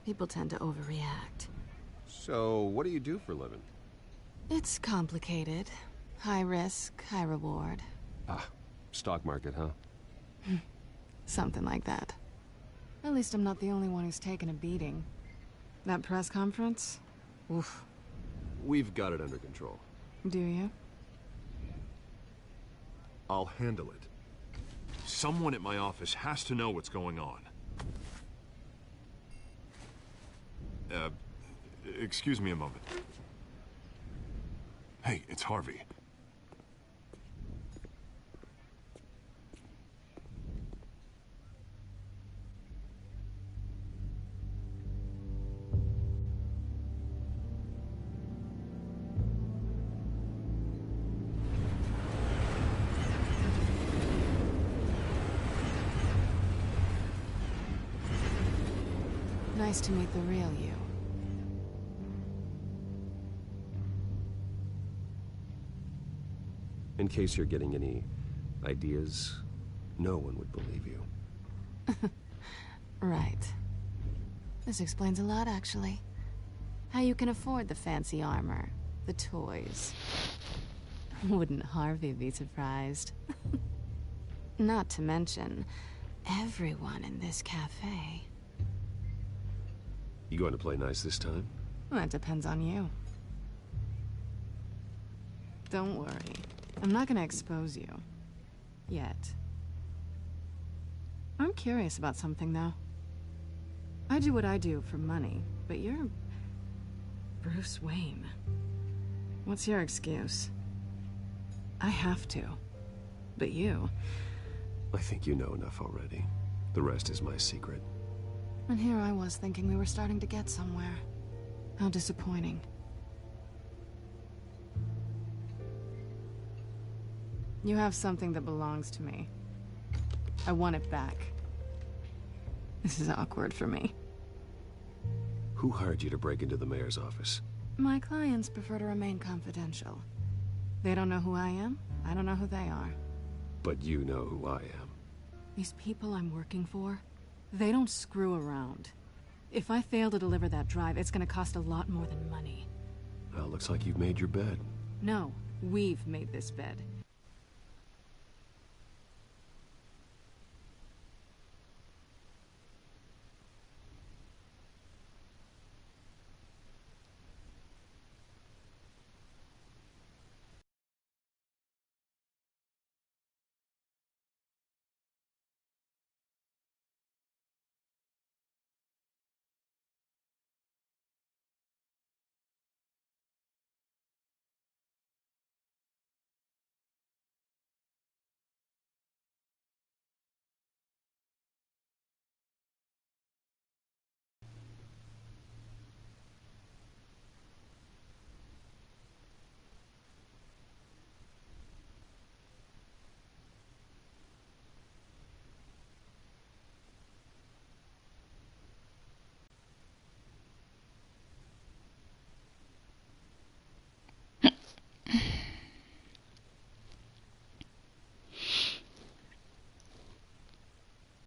people tend to overreact. So, what do you do for a living? It's complicated. High risk, high reward. Ah, stock market, huh? Something like that. At least I'm not the only one who's taken a beating. That press conference? Oof. We've got it under control. Do you? I'll handle it. Someone at my office has to know what's going on. Excuse me a moment. Hey, it's Harvey. Nice to meet the real you. In case you're getting any ideas, no one would believe you. Right. This explains a lot, actually. How you can afford the fancy armor, the toys. Wouldn't Harvey be surprised? Not to mention, everyone in this cafe. You going to play nice this time? Well, that depends on you. Don't worry. I'm not gonna expose you. Yet. I'm curious about something, though. I do what I do for money, but you're... Bruce Wayne. What's your excuse? I have to. But you... I think you know enough already. The rest is my secret. And here I was thinking we were starting to get somewhere. How disappointing. You have something that belongs to me. I want it back. This is awkward for me. Who hired you to break into the mayor's office? My clients prefer to remain confidential. They don't know who I am. I don't know who they are. But you know who I am. These people I'm working for, they don't screw around. If I fail to deliver that drive, it's gonna cost a lot more than money. Well, looks like you've made your bed. No, we've made this bed.